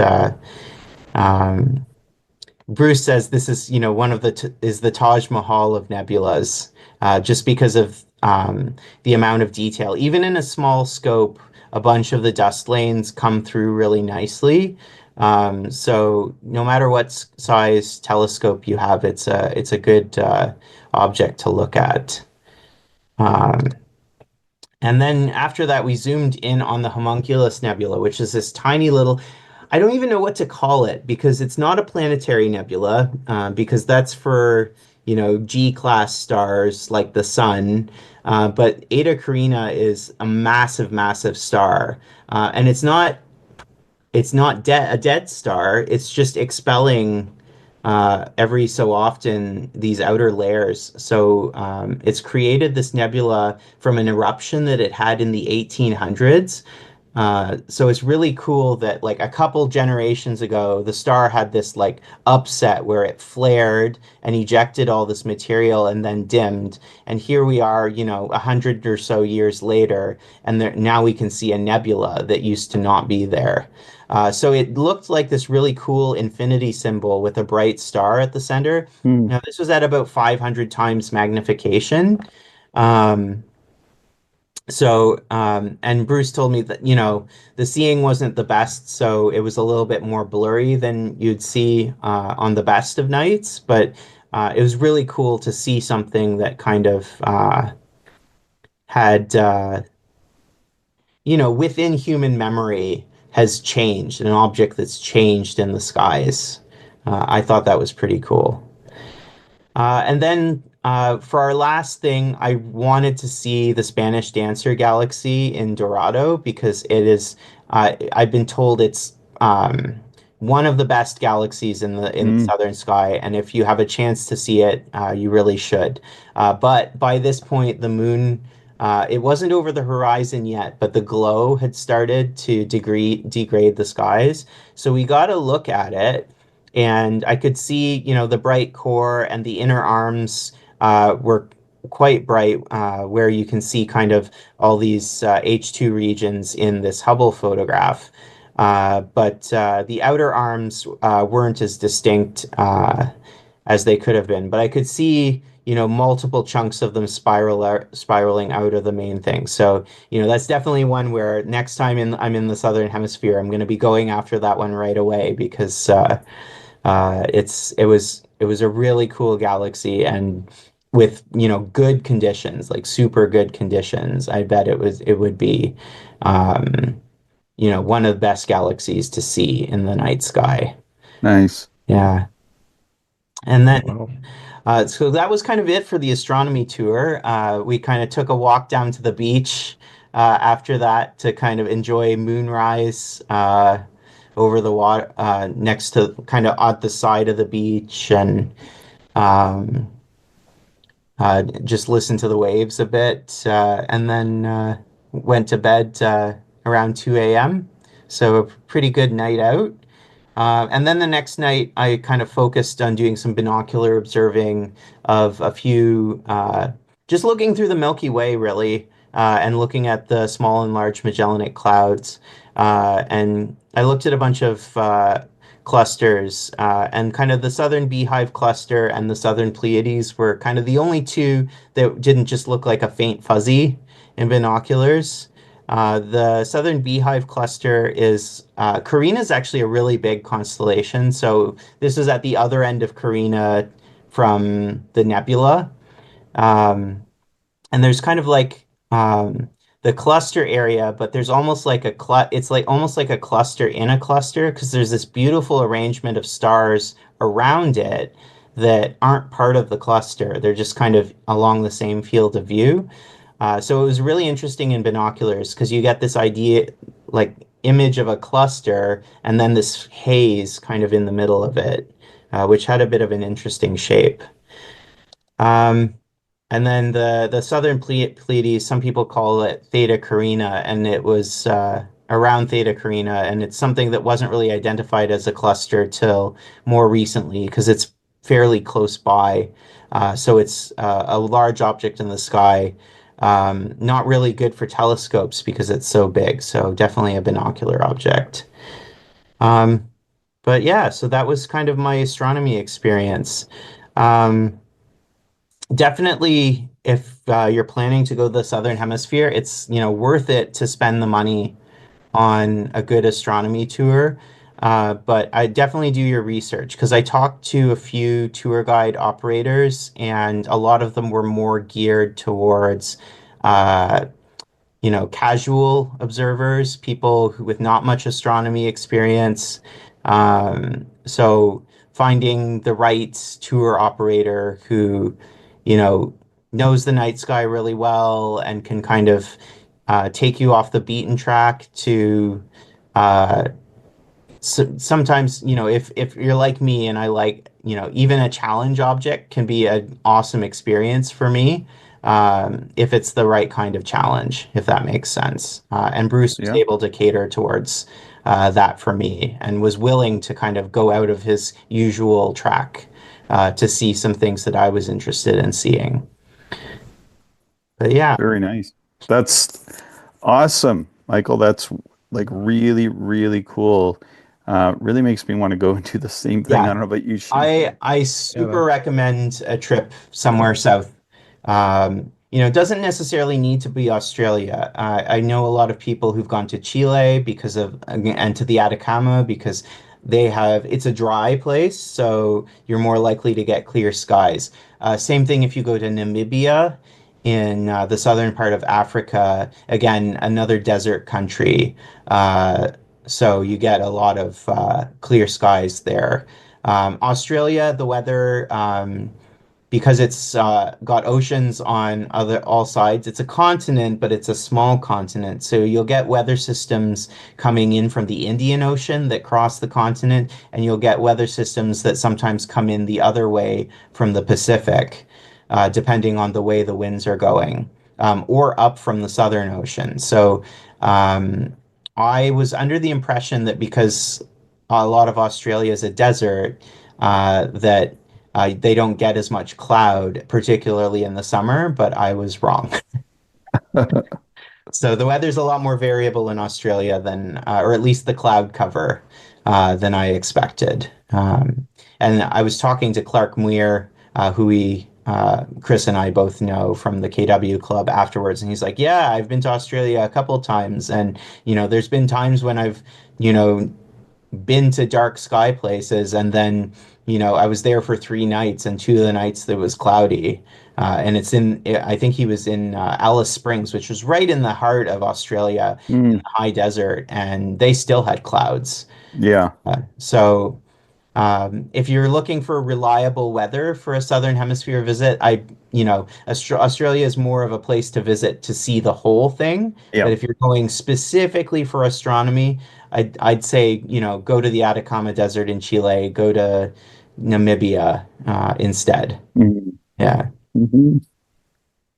um, Bruce says this is, one of is the Taj Mahal of nebulas, just because of the amount of detail. Even in a small scope, a bunch of the dust lanes come through really nicely. So no matter what size telescope you have, it's a good object to look at. Um, and then after that, we zoomed in on the Homunculus Nebula, which is this tiny little, I don't even know what to call it because it's not a planetary nebula, because that's for, G-class stars like the sun. But Eta Carina is a massive, massive star. And it's not a dead star. It's just expelling every so often these outer layers. So it's created this nebula from an eruption that it had in the 1800s. So it's really cool that like a couple generations ago, the star had this like upset where it flared and ejected all this material and then dimmed. And here we are, 100 or so years later, and now we can see a nebula that used to not be there. So it looked like this really cool infinity symbol with a bright star at the center. Hmm. Now, this was at about 500 times magnification. Um, and Bruce told me that, the seeing wasn't the best, so it was a little bit more blurry than you'd see on the best of nights, but it was really cool to see something that kind of had, within human memory has changed, an object that's changed in the skies. I thought that was pretty cool. And then for our last thing, I wanted to see the Spanish Dancer Galaxy in Dorado because I've been told it's one of the best galaxies in the Hmm. southern sky, and if you have a chance to see it, you really should. But by this point, the moon. It wasn't over the horizon yet, but the glow had started to degrade the skies. So we got a look at it, and I could see, the bright core and the inner arms were quite bright, where you can see kind of all these H2 regions in this Hubble photograph. But the outer arms weren't as distinct as they could have been. But I could see, multiple chunks of them spiraling out of the main thing. So, that's definitely one where next time I'm in the Southern Hemisphere, I'm going to be going after that one right away because it was a really cool galaxy and with good conditions, like super good conditions. I bet it would be um, one of the best galaxies to see in the night sky. Nice. Yeah. And then Wow. so that was kind of it for the astronomy tour. We kind of took a walk down to the beach after that to kind of enjoy moonrise over the water, next to kind of at the side of the beach, and um, just listen to the waves a bit, and then went to bed around 2 a.m. So a pretty good night out. And then the next night, I kind of focused on doing some binocular observing of a few, just looking through the Milky Way, really, and looking at the small and large Magellanic Clouds. And I looked at a bunch of clusters, and kind of the Southern Beehive Cluster and the Southern Pleiades were kind of the only two that didn't just look like a faint fuzzy in binoculars. The Southern Beehive Cluster is Carina is actually a really big constellation. So this is at the other end of Carina from the nebula. Um, and there's kind of like the cluster area, but there's almost like it's like almost like a cluster in a cluster because there's this beautiful arrangement of stars around it that aren't part of the cluster. They're just kind of along the same field of view. So it was really interesting in binoculars because you get this idea, like image of a cluster and then this haze kind of in the middle of it, which had a bit of an interesting shape. Um, and then the southern Pleiades, some people call it Theta Carina, and it was around Theta Carina, and it's something that wasn't really identified as a cluster till more recently because it's fairly close by. So it's a large object in the sky. Not really good for telescopes because it's so big. So definitely a binocular object. Um, but yeah, so that was kind of my astronomy experience. Um, Definitely, if you're planning to go to the Southern Hemisphere, it's, worth it to spend the money on a good astronomy tour. But I definitely do your research because I talked to a few tour guide operators, and a lot of them were more geared towards uh, casual observers, people with not much astronomy experience. So finding the right tour operator who, you know, knows the night sky really well and can kind of take you off the beaten track to uh, so sometimes, if you're like me and I like, even a challenge object can be an awesome experience for me, if it's the right kind of challenge, if that makes sense. And Bruce was Yeah, able to cater towards that for me and was willing to kind of go out of his usual track to see some things that I was interested in seeing. But yeah, very nice. That's awesome, Michael. That's like really, really cool. Really makes me want to go and do the same thing. I yeah. don't know about you, Shane. I Yeah, super recommend a trip somewhere south. It doesn't necessarily need to be Australia. I know a lot of people who've gone to Chile because of and to the Atacama because it's a dry place, so you're more likely to get clear skies. Same thing if you go to Namibia in the southern part of Africa. Again, another desert country. So you get a lot of clear skies there. Australia, the weather, because it's got oceans on all sides. It's a continent, but it's a small continent. So you'll get weather systems coming in from the Indian Ocean that cross the continent, and you'll get weather systems that sometimes come in the other way from the Pacific, depending on the way the winds are going, or up from the Southern Ocean. So um, I was under the impression that because a lot of Australia is a desert, that they don't get as much cloud, particularly in the summer, but I was wrong. So the weather's a lot more variable in Australia than, or at least the cloud cover, than I expected. And I was talking to Clark Muir, Chris and I both know from the KW club afterwards, and he's like, "Yeah, I've been to Australia a couple of times, and there's been times when I've, you know, been to dark sky places, and then I was there for 3 nights, and 2 of the nights it was cloudy, and I think he was in Alice Springs, which was right in the heart of Australia, in Mm, the high desert, and they still had clouds. yeah. So if you're looking for reliable weather for a Southern Hemisphere visit, Australia is more of a place to visit to see the whole thing. Yeah. But if you're going specifically for astronomy, I'd say, go to the Atacama Desert in Chile, go to Namibia instead. Mhm. Yeah. Mhm.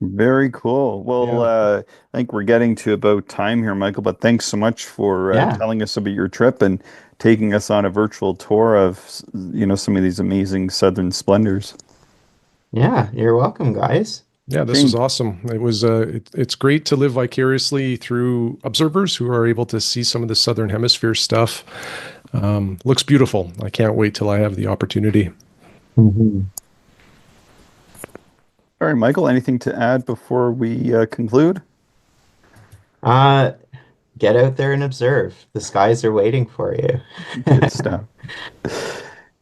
Very cool. Well, yeah. I think we're getting to about time here, Michael, but thanks so much for Yeah. telling us about your trip and taking us on a virtual tour of, some of these amazing southern splendors. Yeah. You're welcome, guys. Yeah, this was Shane, awesome. It's great to live vicariously through observers who are able to see some of the Southern Hemisphere stuff. Looks beautiful. I can't wait till I have the opportunity. Mhm. all right, Michael, anything to add before we conclude? Uh, get out there and observe. The skies are waiting for you. Good stuff.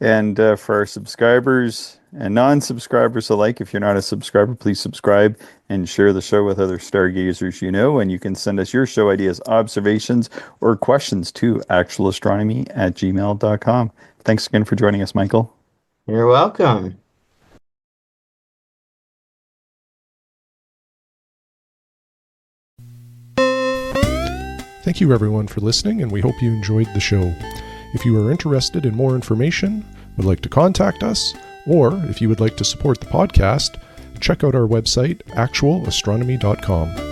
And for our subscribers and non-subscribers alike, if you're not a subscriber, please subscribe and share the show with other stargazers you know. And you can send us your show ideas, observations, or questions to actualastronomy@gmail.com. Thanks again for joining us, Michael. You're welcome. Thank you everyone for listening, and we hope you enjoyed the show. If you are interested in more information, would like to contact us, or if you would like to support the podcast, check out our website, actualastronomy.com.